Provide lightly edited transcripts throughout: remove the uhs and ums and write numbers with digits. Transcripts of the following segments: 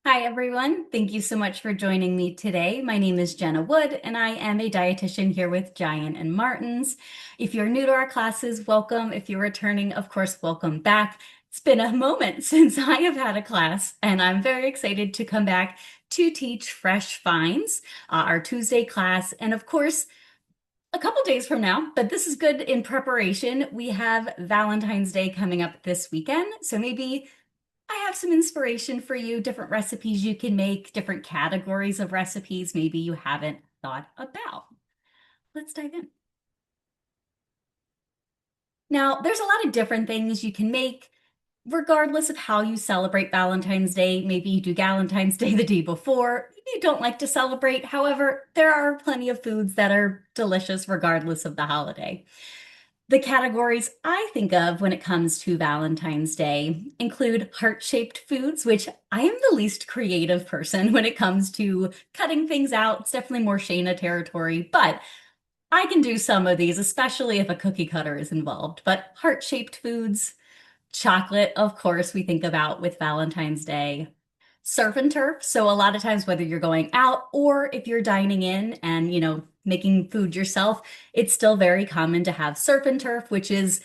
Hi, everyone. Thank you so much for joining me today. My name is Jenna Wood, and I am a dietitian here with Giant and Martins. If you're new to our classes, welcome. If you're returning, of course, welcome back. It's been a moment since I have had a class, and I'm very excited to come back to teach Fresh Finds, our Tuesday class. And of course, a couple days from now, but this is good in preparation. We have Valentine's Day coming up this weekend, so maybe I have some inspiration for you, different recipes you can make, different categories of recipes maybe you haven't thought about. Let's dive in. Now, there's a lot of different things you can make regardless of how you celebrate Valentine's Day. Maybe you do Valentine's Day the day before. Maybe you don't like to celebrate. However, there are plenty of foods that are delicious regardless of the holiday. The categories I think of when it comes to Valentine's Day include heart-shaped foods, which I am the least creative person when it comes to cutting things out. It's definitely more Shayna territory, but I can do some of these, especially if a cookie cutter is involved. But heart-shaped foods, chocolate, of course, we think about with Valentine's Day. Surf and turf. So a lot of times, whether you're going out or if you're dining in and, making food yourself, it's still very common to have surf and turf, which is,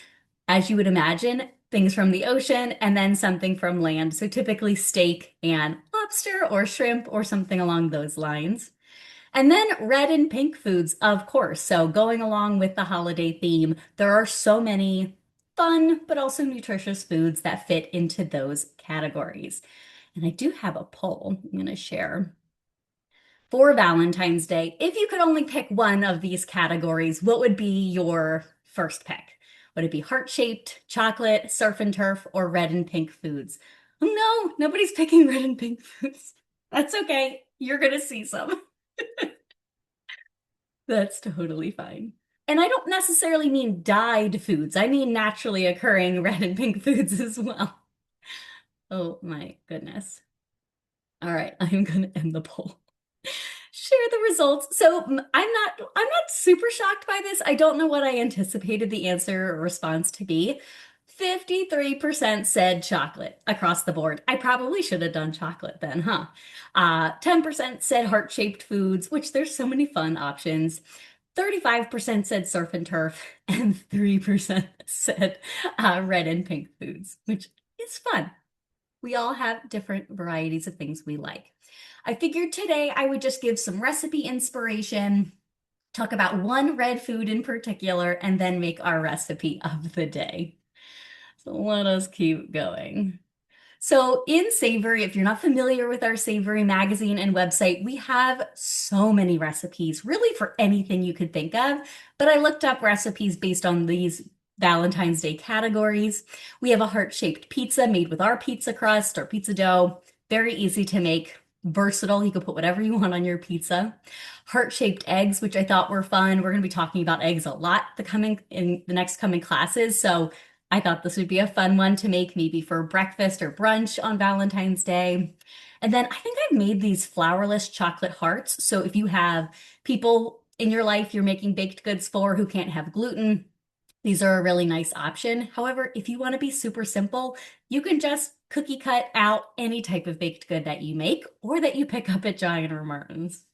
as you would imagine, things from the ocean and then something from land. So typically steak and lobster or shrimp or something along those lines. And then red and pink foods, of course. So going along with the holiday theme, there are so many fun but also nutritious foods that fit into those categories. And I do have a poll I'm going to share for Valentine's Day. If you could only pick one of these categories, what would be your first pick? Would it be heart-shaped, chocolate, surf and turf, or red and pink foods? Oh no, nobody's picking red and pink foods. That's okay. You're going to see some. That's totally fine. And I don't necessarily mean dyed foods. I mean naturally occurring red and pink foods as well. Oh my goodness. All right, I'm gonna end the poll. Share the results. So I'm not super shocked by this. I don't know what I anticipated the answer or response to be. 53% said chocolate across the board. I probably should have done chocolate then, huh? 10% said heart-shaped foods, which there's so many fun options. 35% said surf and turf, and 3% said red and pink foods, which is fun. We all have different varieties of things we like. I figured today I would just give some recipe inspiration, talk about one red food in particular, and then make our recipe of the day. So let us keep going. So, in Savory, if you're not familiar with our Savory magazine and website, we have so many recipes, really for anything you could think of. But I looked up recipes based on these Valentine's Day categories. We have a heart-shaped pizza made with our pizza crust or pizza dough. Very easy to make, versatile. You can put whatever you want on your pizza. Heart-shaped eggs, which I thought were fun. We're going to be talking about eggs a lot in the next coming classes. So I thought this would be a fun one to make maybe for breakfast or brunch on Valentine's Day. And then I think I've made these flourless chocolate hearts. So if you have people in your life you're making baked goods for who can't have gluten, these are a really nice option. However, if you want to be super simple, you can just cookie cut out any type of baked good that you make or that you pick up at Giant or Martin's.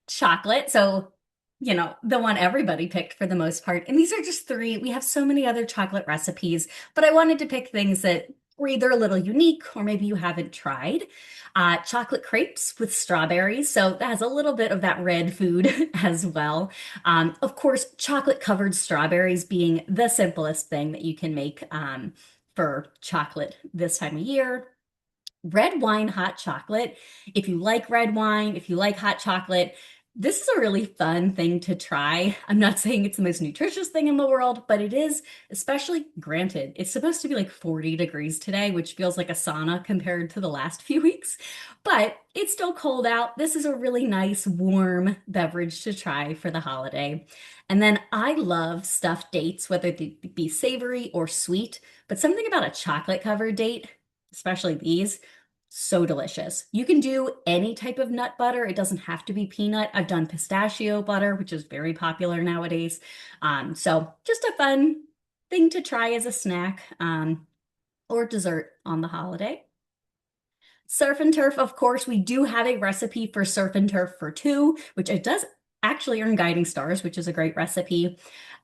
Chocolate. So, the one everybody picked for the most part. And these are just three. We have so many other chocolate recipes, but I wanted to pick things that were either a little unique or maybe you haven't tried. Chocolate crepes with strawberries. So that has a little bit of that red food as well. Of course, chocolate covered strawberries being the simplest thing that you can make for chocolate this time of year. Red wine hot chocolate. If you like red wine, if you like hot chocolate, this is a really fun thing to try. I'm not saying it's the most nutritious thing in the world, but it is, especially granted, it's supposed to be like 40 degrees today, which feels like a sauna compared to the last few weeks, but it's still cold out. This is a really nice, warm beverage to try for the holiday. And then I love stuffed dates, whether they be savory or sweet, but something about a chocolate covered date, especially these, so delicious. You can do any type of nut butter. It doesn't have to be peanut. I've done pistachio butter, which is very popular nowadays. So just a fun thing to try as a snack or dessert on the holiday. Surf and turf, of course, we do have a recipe for surf and turf for two, which it does actually earn guiding stars, which is a great recipe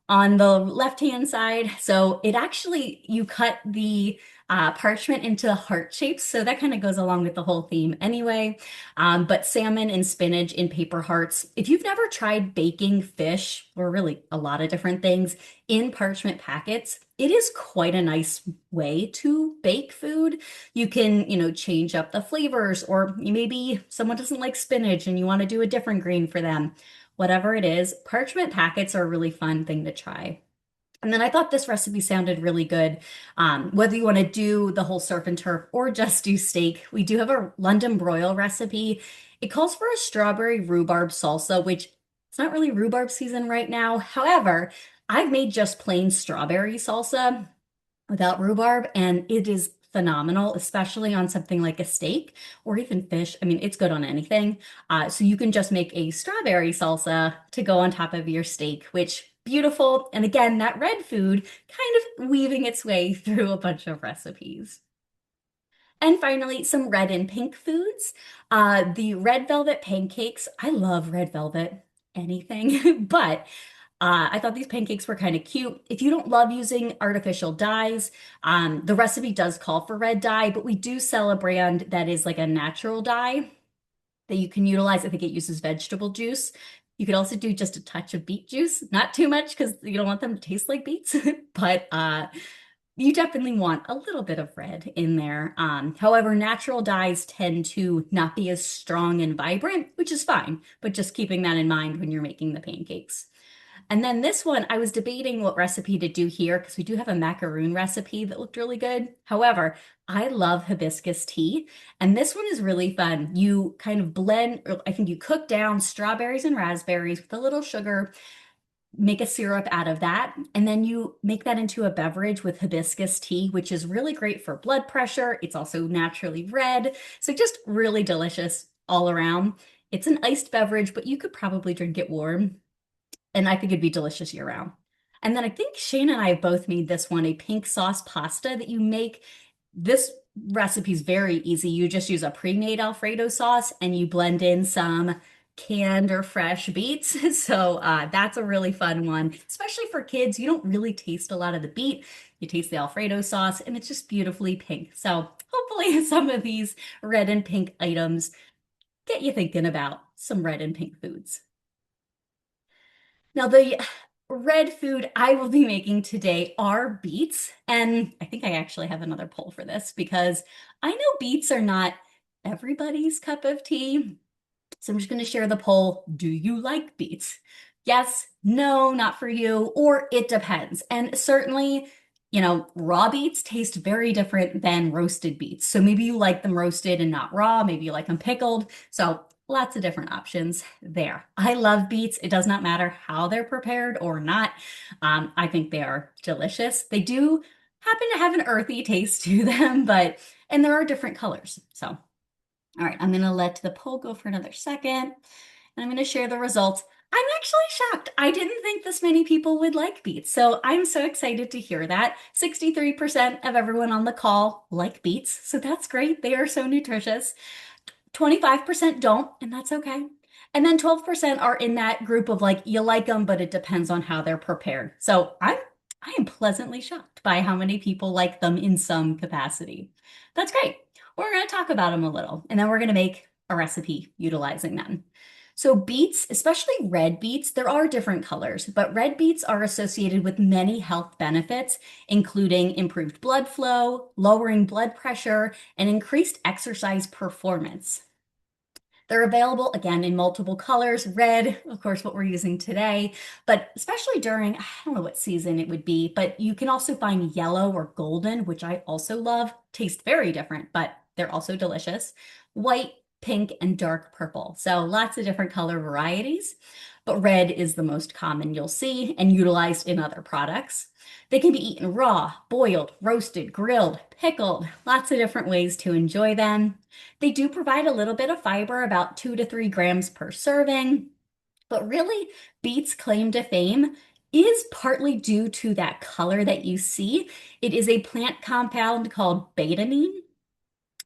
on the left-hand side. So it actually, you cut the parchment into heart shapes. So that kind of goes along with the whole theme anyway. But salmon and spinach in paper hearts. If you've never tried baking fish, or really a lot of different things, in parchment packets, it is quite a nice way to bake food. You can, change up the flavors, or maybe someone doesn't like spinach and you want to do a different green for them. Whatever it is, parchment packets are a really fun thing to try. And then I thought this recipe sounded really good. Whether you want to do the whole surf and turf or just do steak, we do have a London broil recipe. It calls for a strawberry rhubarb salsa, which it's not really rhubarb season right now. However, I've made just plain strawberry salsa without rhubarb, and it is phenomenal, especially on something like a steak or even fish. I mean, it's good on anything. So you can just make a strawberry salsa to go on top of your steak, which beautiful. And again, that red food kind of weaving its way through a bunch of recipes. And finally, some red and pink foods. The red velvet pancakes. I love red velvet, anything, but I thought these pancakes were kind of cute. If you don't love using artificial dyes, the recipe does call for red dye, but we do sell a brand that is like a natural dye that you can utilize. I think it uses vegetable juice. You could also do just a touch of beet juice, not too much because you don't want them to taste like beets, but you definitely want a little bit of red in there. However, natural dyes tend to not be as strong and vibrant, which is fine, but just keeping that in mind when you're making the pancakes. And then this one, I was debating what recipe to do here because we do have a macaroon recipe that looked really good. However, I love hibiscus tea, and this one is really fun. You kind of blend, or I think you cook down strawberries and raspberries with a little sugar, make a syrup out of that, and then you make that into a beverage with hibiscus tea, which is really great for blood pressure. It's also naturally red, so just really delicious all around. It's an iced beverage, but you could probably drink it warm, and I think it'd be delicious year round. And then I think Shane and I have both made this one, a pink sauce pasta that you make. This recipe is very easy. You just use a pre-made Alfredo sauce and you blend in some canned or fresh beets. So that's a really fun one, especially for kids. You don't really taste a lot of the beet. You taste the Alfredo sauce and it's just beautifully pink. So hopefully some of these red and pink items get you thinking about some red and pink foods. Now, the red food I will be making today are beets. And I think I actually have another poll for this because I know beets are not everybody's cup of tea. So I'm just going to share the poll. Do you like beets? Yes, no, not for you, or it depends. And certainly, raw beets taste very different than roasted beets. So maybe you like them roasted and not raw. Maybe you like them pickled. So lots of different options there. I love beets. It does not matter how they're prepared or not. I think they are delicious. They do happen to have an earthy taste to them, and there are different colors. So all right, I'm gonna let the poll go for another second, and I'm gonna share the results. I'm actually shocked. I didn't think this many people would like beets, so I'm so excited to hear that. 63% of everyone on the call like beets, so that's great. They are so nutritious. 25% don't, and that's okay. And then 12% are in that group of like, you like them, but it depends on how they're prepared. So I am pleasantly shocked by how many people like them in some capacity. That's great. We're going to talk about them a little, and then we're going to make a recipe utilizing them. So beets, especially red beets, there are different colors, but red beets are associated with many health benefits, including improved blood flow, lowering blood pressure, and increased exercise performance. They're available again in multiple colors, red, of course, what we're using today, but especially during, I don't know what season it would be, but you can also find yellow or golden, which I also love. Taste very different, but they're also delicious. White, pink, and dark purple. So lots of different color varieties, but red is the most common you'll see and utilized in other products. They can be eaten raw, boiled, roasted, grilled, pickled, lots of different ways to enjoy them. They do provide a little bit of fiber, about 2 to 3 grams per serving, but really, beets' claim to fame is partly due to that color that you see. It is a plant compound called betaine.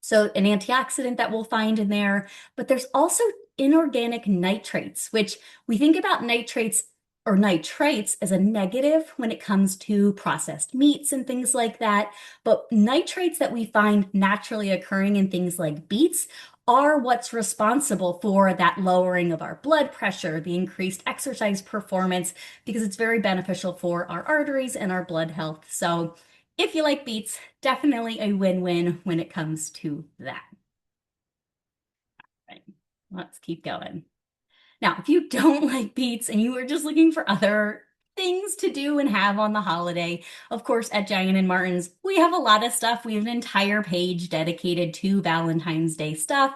So an antioxidant that we'll find in there, but there's also inorganic nitrates, which we think about nitrates or nitrites as a negative when it comes to processed meats and things like that. But nitrates that we find naturally occurring in things like beets are what's responsible for that lowering of our blood pressure, the increased exercise performance, because it's very beneficial for our arteries and our blood health. So if you like beets, definitely a win-win when it comes to that. Right. Let's keep going. Now, if you don't like beets and you are just looking for other things to do and have on the holiday, of course, at Giant and Martin's, we have a lot of stuff. We have an entire page dedicated to Valentine's Day stuff.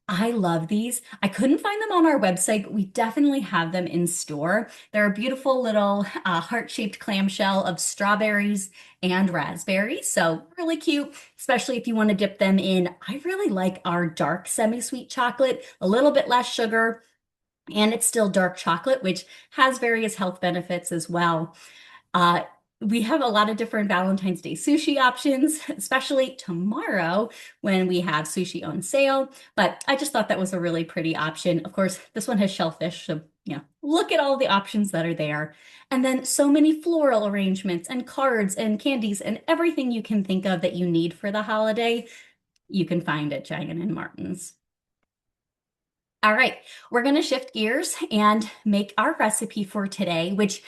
I love these. I couldn't find them on our website, but we definitely have them in store. They're a beautiful little heart-shaped clamshell of strawberries and raspberries. So really cute, especially if you want to dip them in. I really like our dark semi-sweet chocolate, a little bit less sugar, and it's still dark chocolate, which has various health benefits as well. Uh, we have a lot of different Valentine's Day sushi options, especially tomorrow when we have sushi on sale. But I just thought that was a really pretty option. Of course, this one has shellfish, so look at all the options that are there. And then so many floral arrangements and cards and candies and everything you can think of that you need for the holiday, you can find at Giant and Martin's. All right, we're going to shift gears and make our recipe for today, which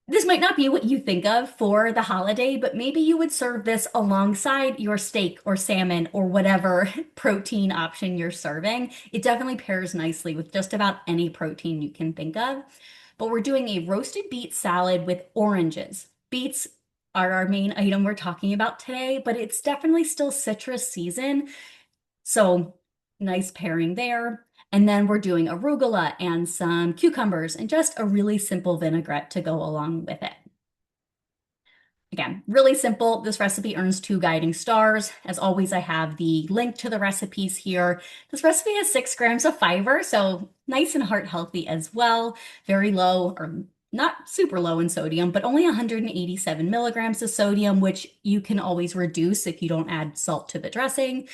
this might not be what you think of for the holiday, but maybe you would serve this alongside your steak or salmon or whatever protein option you're serving. It definitely pairs nicely with just about any protein you can think of. But we're doing a roasted beet salad with oranges. Beets are our main item we're talking about today, but it's definitely still citrus season. So nice pairing there. And then we're doing arugula and some cucumbers and just a really simple vinaigrette to go along with it. Again, really simple. This recipe earns 2 guiding stars. As always, I have the link to the recipes here. This recipe has 6 grams of fiber, so nice and heart healthy as well. Very low, or not super low in sodium, but only 187 milligrams of sodium, which you can always reduce if you don't add salt to the dressing.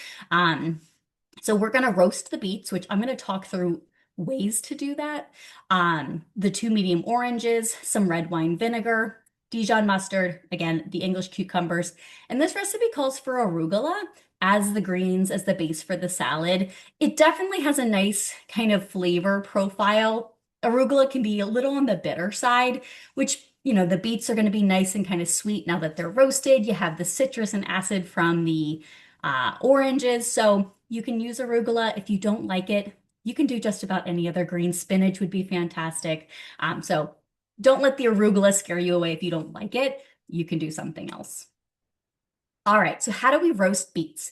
So we're going to roast the beets, which I'm going to talk through ways to do that. The 2 medium oranges, some red wine vinegar, Dijon mustard, again, the English cucumbers. And this recipe calls for arugula as the greens, as the base for the salad. It definitely has a nice kind of flavor profile. Arugula can be a little on the bitter side, which, the beets are going to be nice and kind of sweet now that they're roasted. You have the citrus and acid from the oranges. So you can use arugula. If you don't like it, you can do just about any other green. Spinach would be fantastic. So don't let the arugula scare you away if you don't like it. You can do something else. All right, so how do we roast beets?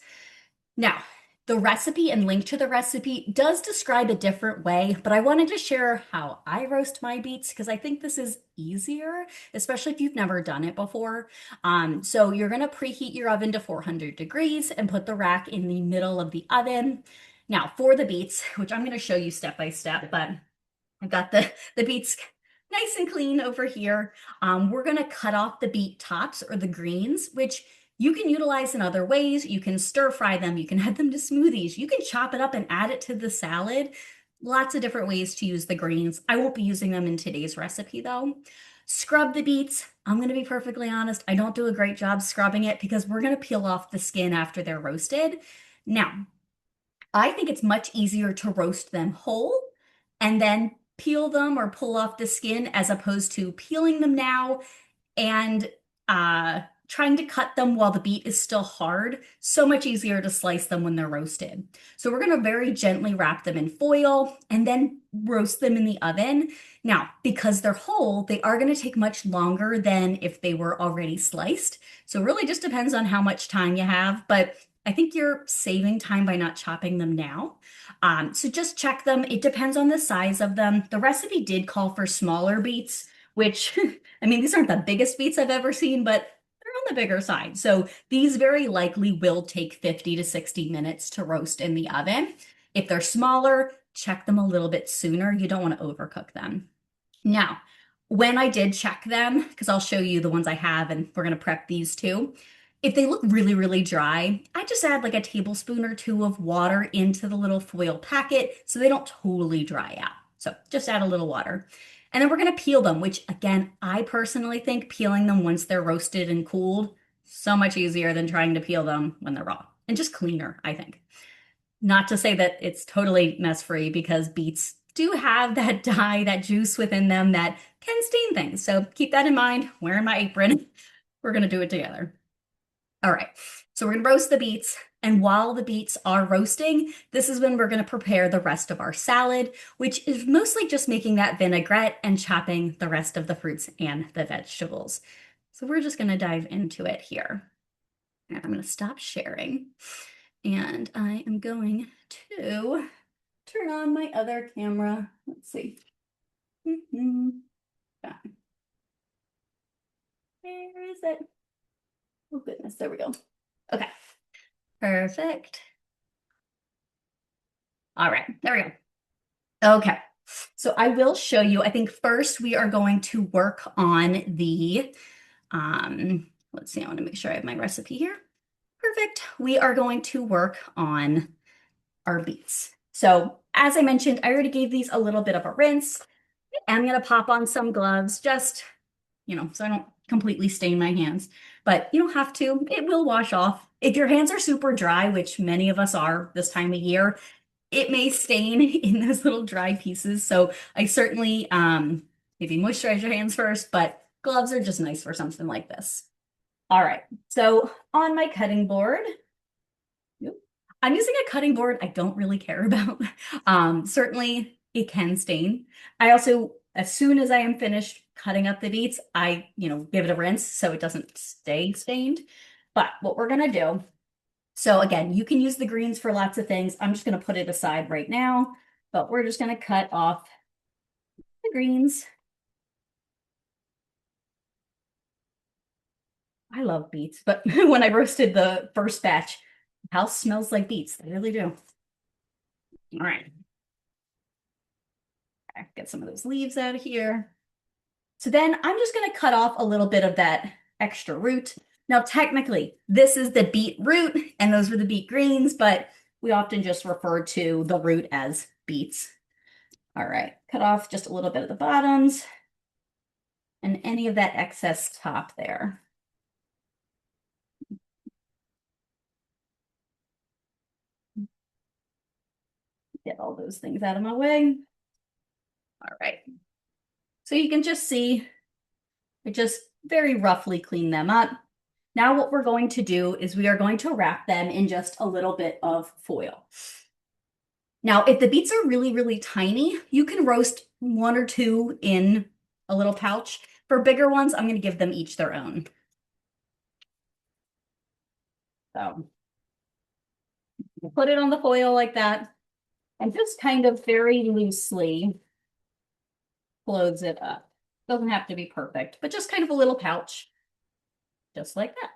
Now, the recipe and link to the recipe does describe a different way, but I wanted to share how I roast my beets because I think this is easier, especially if you've never done it before. So you're going to preheat your oven to 400 degrees and put the rack in the middle of the oven. Now, for the beets, which I'm going to show you step by step, but I've got the beets nice and clean over here. We're going to cut off the beet tops or the greens, which you can utilize in other ways. You can stir fry them. You can add them to smoothies. You can chop it up and add it to the salad. Lots of different ways to use the greens. I won't be using them in today's recipe though. Scrub the beets. I'm going to be perfectly honest. I don't do a great job scrubbing it because we're going to peel off the skin after they're roasted. Now, I think it's much easier to roast them whole and then peel them or pull off the skin as opposed to peeling them now and trying to cut them while the beet is still hard. So much easier to slice them when they're roasted. So we're going to very gently wrap them in foil and then roast them in the oven. Now, because they're whole, they are going to take much longer than if they were already sliced. So it really just depends on how much time you have, but I think you're saving time by not chopping them now. So just check them. It depends on the size of them. The recipe did call for smaller beets, which, I mean, these aren't the biggest beets I've ever seen, but they're on the bigger side. So these very likely will take 50 to 60 minutes to roast in the oven. If they're smaller, check them a little bit sooner. You don't want to overcook them. Now, when I did check them, because I'll show you the ones I have and we're going to prep these too, If they look really, really dry, I just add like a tablespoon or two of water into the little foil packet so they don't totally dry out. So just add a little water. And then we're going to peel them, which again, I personally think peeling them once they're roasted and cooled, so much easier than trying to peel them when they're raw and just cleaner, I think. Not to say that it's totally mess free because beets do have that dye, that juice within them that can stain things. So keep that in mind. Wearing my apron, we're going to do it together. All right, so we're gonna roast the beets, and while the beets are roasting, this is when we're gonna prepare the rest of our salad, which is mostly just making that vinaigrette and chopping the rest of the fruits and the vegetables. So we're just gonna dive into it here. And I'm gonna stop sharing, and I am going to turn on my other camera. Let's see. Yeah. Where is it? Oh goodness, there we go. Okay, perfect. All right, there we go. Okay, so I will show you. I think first we are going to work on let's see, I want to make sure I have my recipe here. Perfect. We are going to work on our beets. So as I mentioned, I already gave these a little bit of a rinse. I'm going to pop on some gloves just, so I don't completely stain my hands, but you don't have to. It will wash off. If your hands are super dry, which many of us are this time of year, it may stain in those little dry pieces. So I certainly maybe moisturize your hands first, but gloves are just nice for something like this. All right, so on my cutting board, oop, I'm using a cutting board I don't really care about. Certainly it can stain. I also, as soon as I am finished cutting up the beets, I, give it a rinse so it doesn't stay stained. But what we're gonna do, so again, you can use the greens for lots of things. I'm just going to put it aside right now, but we're just going to cut off the greens. I love beets, but when I roasted the first batch, the house smells like beets. They really do. All right. Okay, get some of those leaves out of here. So then I'm just going to cut off a little bit of that extra root. Now, technically, this is the beet root, and those were the beet greens, but we often just refer to the root as beets. All right, cut off just a little bit of the bottoms and any of that excess top there. Get all those things out of my way. All right. So you can just see, I just very roughly clean them up. Now what we're going to do is we are going to wrap them in just a little bit of foil. Now, if the beets are really, really tiny, you can roast one or two in a little pouch. For bigger ones, I'm going to give them each their own. So put it on the foil like that and just kind of very loosely close it up. Doesn't have to be perfect, but just kind of a little pouch, just like that.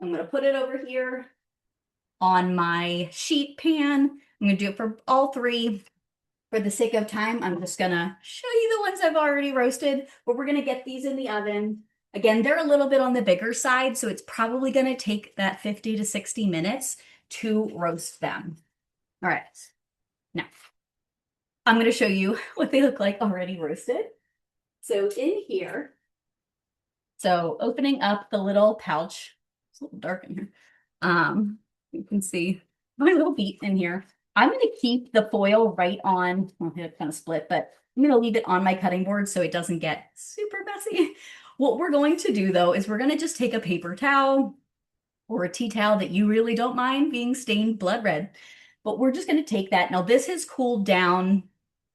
I'm going to put it over here on my sheet pan. I'm going to do it for all three. For the sake of time, I'm just going to show you the ones I've already roasted, but we're going to get these in the oven. Again, they're a little bit on the bigger side, so it's probably going to take that 50 to 60 minutes to roast them. All right, now I'm going to show you what they look like already roasted. So in here, so opening up the little pouch, it's a little dark in here. You can see my little beet in here. I'm going to keep the foil right on, well, it kind of split, but I'm going to leave it on my cutting board so it doesn't get super messy. What we're going to do though is we're going to just take a paper towel or a tea towel that you really don't mind being stained blood red. But we're just going to take that. Now this has cooled down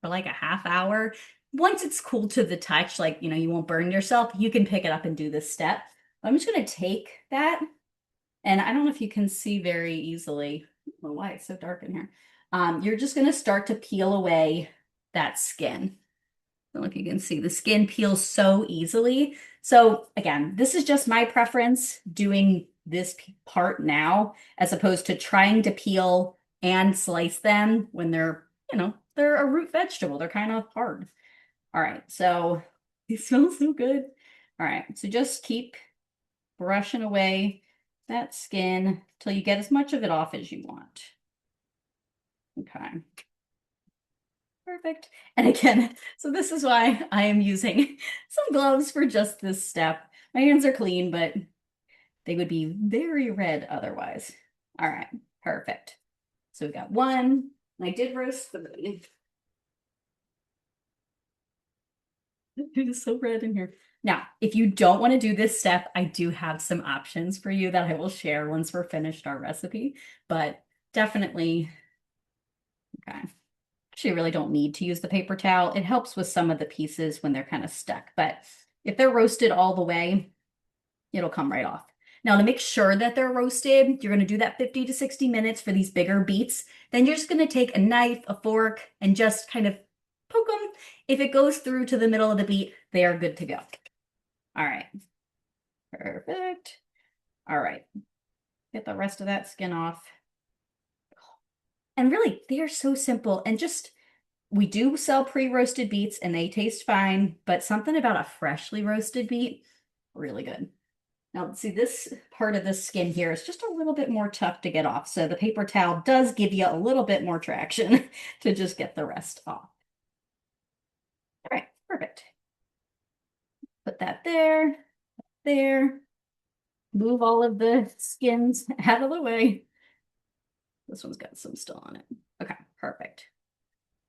for like a half hour. Once it's cooled to the touch, like, you won't burn yourself, you can pick it up and do this step. I'm just going to take that, and I don't know if you can see very easily. I don't know why it's so dark in here. You're just going to start to peel away that skin. I don't know if you can see, the skin peels so easily. So again, this is just my preference doing this part now, as opposed to trying to peel and slice them when they're, they're a root vegetable. They're kind of hard. All right, so they smell so good. All right, so just keep brushing away that skin till you get as much of it off as you want. Okay. Perfect. And again, so this is why I am using some gloves for just this step. My hands are clean, but they would be very red otherwise. All right, perfect. So we got one. I did roast the beet. It is so red in here. Now, if you don't want to do this step, I do have some options for you that I will share once we're finished our recipe, but definitely, okay. Actually, really don't need to use the paper towel. It helps with some of the pieces when they're kind of stuck, but if they're roasted all the way, it'll come right off. Now, to make sure that they're roasted, you're going to do that 50 to 60 minutes for these bigger beets. Then you're just going to take a knife, a fork, and just kind of poke them. If it goes through to the middle of the beet, they are good to go. All right. Perfect. All right. Get the rest of that skin off. And really, they are so simple. And just, we do sell pre-roasted beets and they taste fine, but something about a freshly roasted beet, really good. Now, see, this part of the skin here is just a little bit more tough to get off. So the paper towel does give you a little bit more traction to just get the rest off. All right, perfect. Put that there, there. Move all of the skins out of the way. This one's got some still on it. Okay, perfect.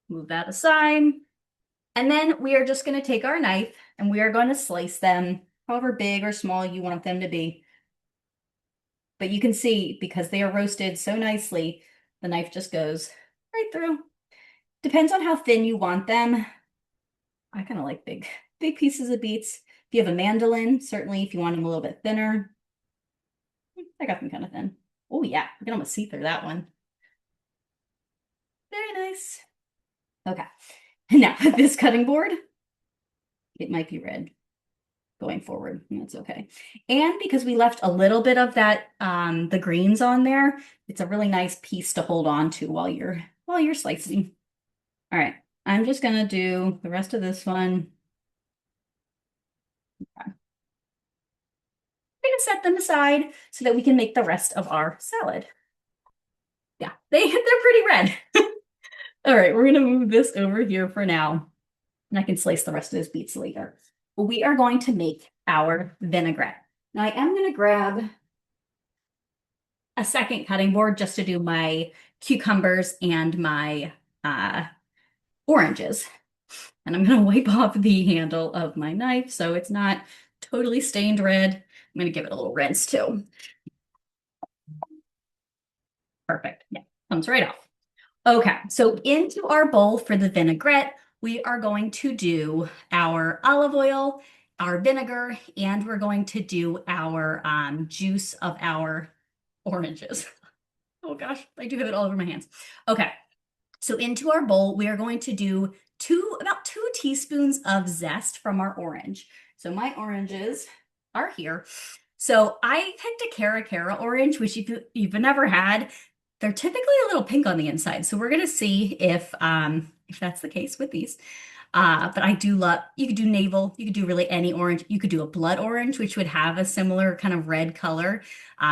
Move that aside. And then we are just going to take our knife and we are going to slice them however big or small you want them to be. But you can see, because they are roasted so nicely, the knife just goes right through. Depends on how thin you want them. I kind of like big pieces of beets. If you have a mandolin, certainly if you want them a little bit thinner. I got them kind of thin. Oh yeah, you can almost see through that one. Very nice. Okay. Now, this cutting board, it might be red going forward. That's okay. And because we left a little bit of that, the greens on there, it's a really nice piece to hold on to while you're slicing. All right, I'm just gonna do the rest of this one. Okay. We're gonna set them aside so that we can make the rest of our salad. Yeah, they're pretty red. All right, we're gonna move this over here for now, and I can slice the rest of those beets later. But we are going to make our vinaigrette. Now I am gonna grab a second cutting board just to do my cucumbers and my oranges. And I'm gonna wipe off the handle of my knife so it's not totally stained red. I'm gonna give it a little rinse too. Perfect. Yeah, comes right off. Okay, so into our bowl for the vinaigrette, we are going to do our olive oil, our vinegar, and we're going to do our juice of our oranges. Oh gosh, I do have it all over my hands. Okay, so into our bowl, we are going to do about 2 teaspoons of zest from our orange. So my oranges are here. So I picked a Cara orange, which if you've never had, they're typically a little pink on the inside. So we're gonna see if that's the case with these. But I do love, you could do navel, you could do really any orange. You could do a blood orange, which would have a similar kind of red color,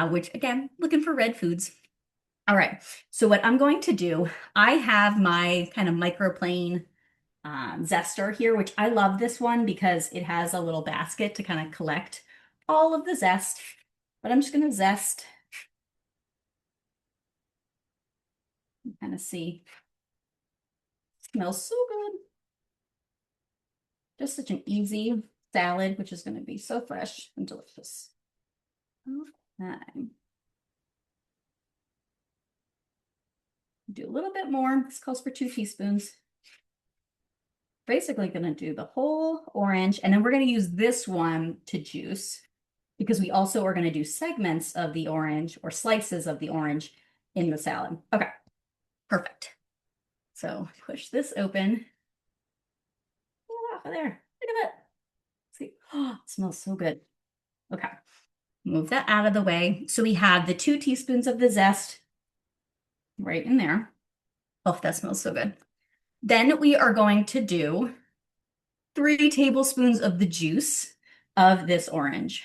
which again, looking for red foods. All right, so what I'm going to do, I have my kind of microplane zester here, which I love this one because it has a little basket to kind of collect all of the zest. But I'm just going to zest and kind of see. Smells so good. Just such an easy salad, which is going to be so fresh and delicious. Okay. Do a little bit more. This calls for 2 teaspoons. Basically going to do the whole orange, and then we're going to use this one to juice because we also are going to do segments of the orange or slices of the orange in the salad. Okay, perfect. So push this open. Get it off of there. Look at that. See, oh, it smells so good. Okay, move that out of the way. So we have the 2 teaspoons of the zest right in there. Oh, that smells so good. Then we are going to do 3 tablespoons of the juice of this orange.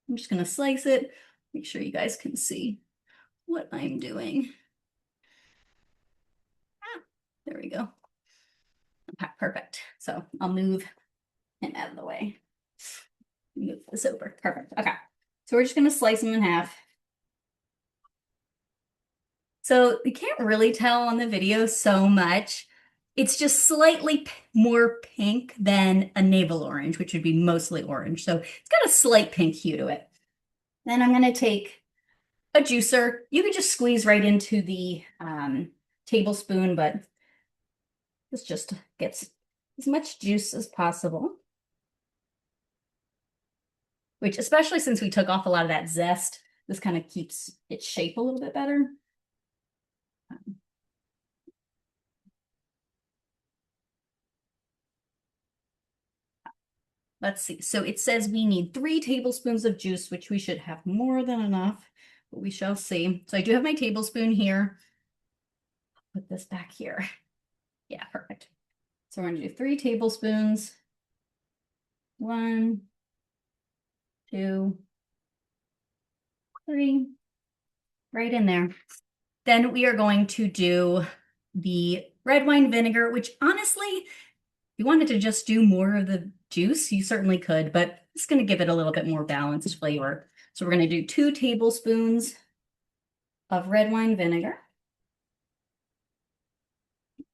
I'm just gonna slice it, make sure you guys can see what I'm doing. Ah, there we go. Okay, perfect. So I'll move him out of the way. Move this over. Perfect. Okay. So we're just gonna slice them in half. So you can't really tell on the video so much. It's just slightly more pink than a navel orange, which would be mostly orange. So it's got a slight pink hue to it. Then I'm going to take a juicer. You can just squeeze right into the tablespoon, but this just gets as much juice as possible. Which, especially since we took off a lot of that zest, this kind of keeps its shape a little bit better. Let's see. So it says we need 3 tablespoons of juice, which we should have more than enough, but we shall see. So I do have my tablespoon here. Put this back here. Yeah, perfect. So we're going to do 3 tablespoons. 1, 2, 3. Right in there. Then we are going to do the red wine vinegar, which honestly, if you wanted to just do more of the juice, you certainly could, but it's going to give it a little bit more balanced flavor. So we're going to do 2 tablespoons of red wine vinegar.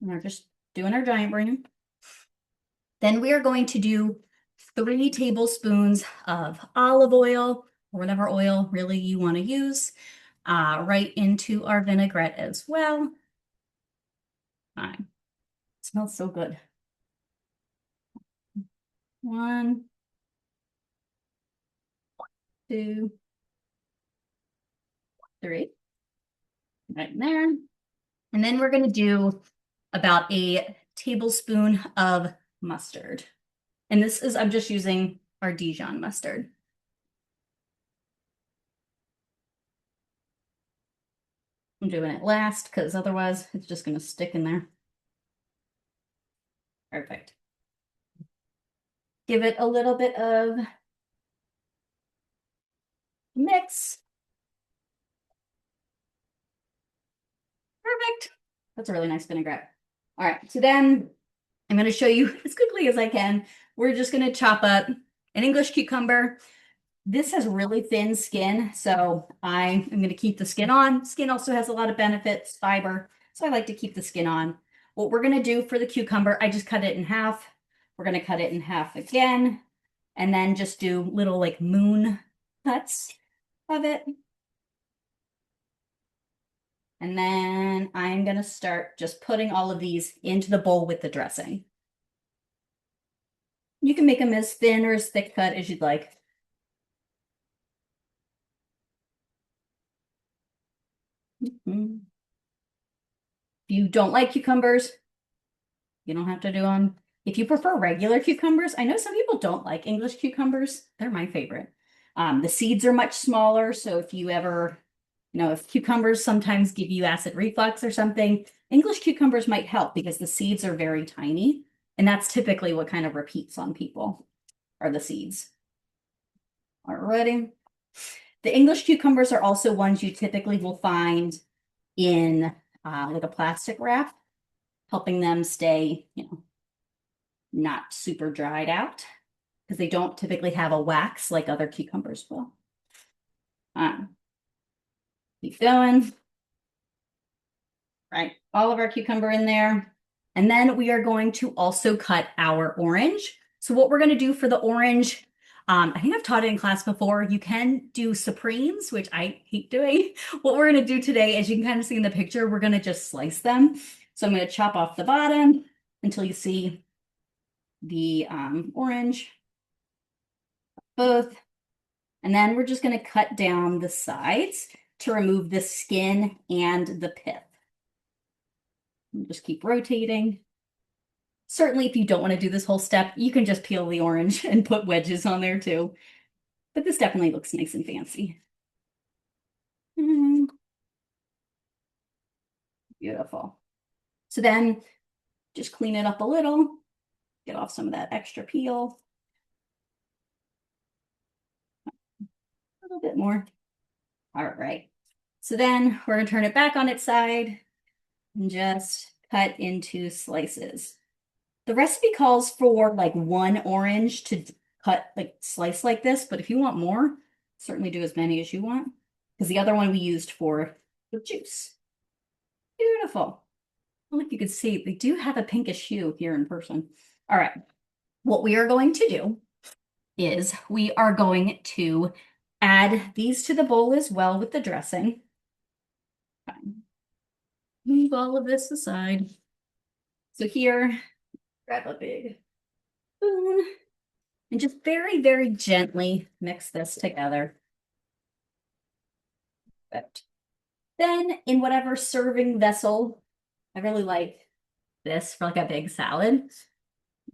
And we're just doing our giant brain. Then we are going to do 3 tablespoons of olive oil, or whatever oil really you want to use, right into our vinaigrette as well. Fine. It smells so good. 1, 2, 3. Right in there. And then we're going to do about a tablespoon of mustard. And this is, I'm just using our Dijon mustard. I'm doing it last because otherwise it's just going to stick in there. Perfect. Give it a little bit of mix. Perfect. That's a really nice vinaigrette. All right, so then I'm going to show you as quickly as I can. We're just going to chop up an English cucumber. This has really thin skin, so I am going to keep the skin on. Skin also has a lot of benefits, fiber, so I like to keep the skin on. What we're going to do for the cucumber, I just cut it in half. We're going to cut it in half again, and then just do little like moon cuts of it. And then I'm going to start just putting all of these into the bowl with the dressing. You can make them as thin or as thick cut as you'd like. If you don't like cucumbers, you don't have to do them. If you prefer regular cucumbers, I know some people don't like English cucumbers. They're my favorite. The seeds are much smaller, so if you ever, if cucumbers sometimes give you acid reflux or something, English cucumbers might help because the seeds are very tiny, and that's typically what kind of repeats on people are the seeds. Alrighty. The English cucumbers are also ones you typically will find in like a plastic wrap, helping them stay, not super dried out because they don't typically have a wax like other cucumbers will. Keep going. Right, all of our cucumber in there. And then we are going to also cut our orange. So what we're going to do for the orange, I think I've taught it in class before. You can do supremes, which I hate doing. What we're going to do today, as you can kind of see in the picture, we're going to just slice them. So I'm going to chop off the bottom until you see the orange, both. And then we're just going to cut down the sides to remove the skin and the pith. And just keep rotating. Certainly, if you don't want to do this whole step, you can just peel the orange and put wedges on there too. But this definitely looks nice and fancy. Beautiful. So then just clean it up a little, get off some of that extra peel. little bit more. All right. So then we're gonna turn it back on its side and just cut into slices. The recipe calls for like one orange to cut like slice like this, but if you want more, certainly do as many as you want because the other one we used for the juice. Beautiful. Well, if you could see, they do have a pinkish hue here in person. All right. What we are going to do is we are going to add these to the bowl as well with the dressing. Fine. Move all of this aside. So here, grab a big spoon and just very, very gently mix this together. But then in whatever serving vessel, I really like this for like a big salad.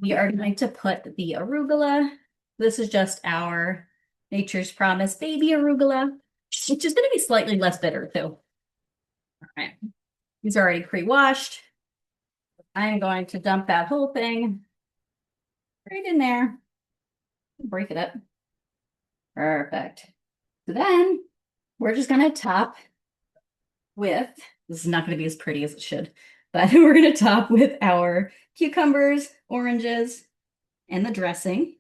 We are going to put the arugula. This is just our Nature's Promise baby arugula, which is going to be slightly less bitter too. All right. These are already pre-washed. I'm going to dump that whole thing right in there. Break it up. Perfect. So then we're just going to top with, this is not going to be as pretty as it should, but we're going to top with our cucumbers, oranges, and the dressing.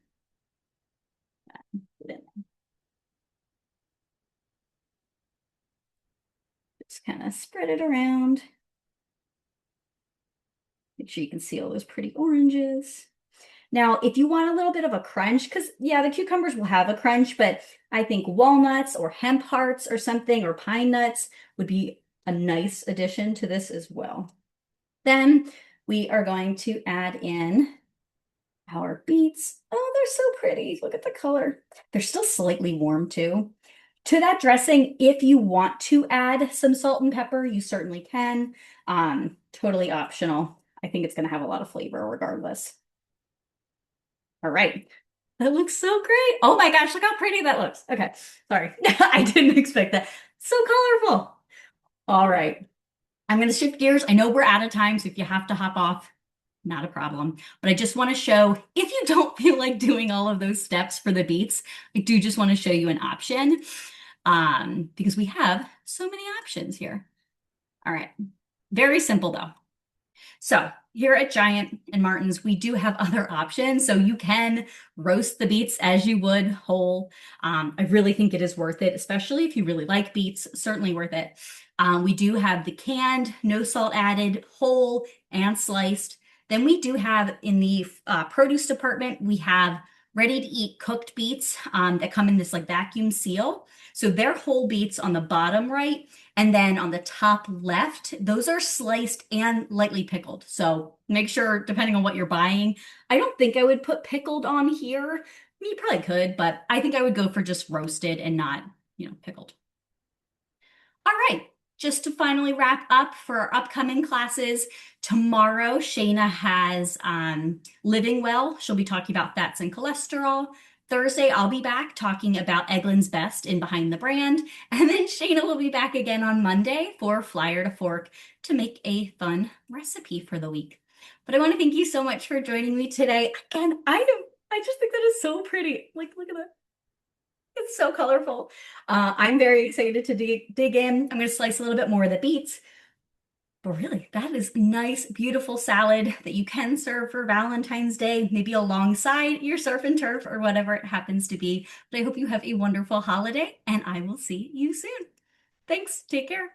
Just kind of spread it around. Make sure you can see all those pretty oranges. Now, if you want a little bit of a crunch, because yeah, the cucumbers will have a crunch, but I think walnuts or hemp hearts or something or pine nuts would be a nice addition to this as well. Then we are going to add in our beets. Oh, they're so pretty. Look at the color. They're still slightly warm too. To that dressing, if you want to add some salt and pepper, you certainly can. Totally optional. I think it's going to have a lot of flavor regardless. All right. That looks so great. Oh my gosh, look how pretty that looks. Okay, sorry. I didn't expect that. So colorful. All right. I'm going to shift gears. I know we're out of time, so if you have to hop off, not a problem. But I just want to show, if you don't feel like doing all of those steps for the beets, I do just want to show you an option because we have so many options here. All right. Very simple though. So here at Giant and Martin's, we do have other options. So you can roast the beets as you would whole. I really think it is worth it, especially if you really like beets, certainly worth it. We do have the canned, no salt added, whole and sliced. Then we do have in the produce department, we have ready to eat cooked beets that come in this like vacuum seal. So they're whole beets on the bottom right. And then on the top left, those are sliced and lightly pickled. So make sure, depending on what you're buying, I don't think I would put pickled on here. You probably could, but I think I would go for just roasted and not, pickled. All right, just to finally wrap up for our upcoming classes, tomorrow Shayna has Living Well. She'll be talking about fats and cholesterol. Thursday, I'll be back talking about Eggland's Best in Behind the Brand. And then Shayna will be back again on Monday for Flyer to Fork to make a fun recipe for the week. But I want to thank you so much for joining me today. Again, I just think that is so pretty. Like, look at that. It's so colorful. I'm very excited to dig in. I'm going to slice a little bit more of the beets. But really, that is nice, beautiful salad that you can serve for Valentine's Day, maybe alongside your surf and turf or whatever it happens to be. But I hope you have a wonderful holiday, and I will see you soon. Thanks. Take care.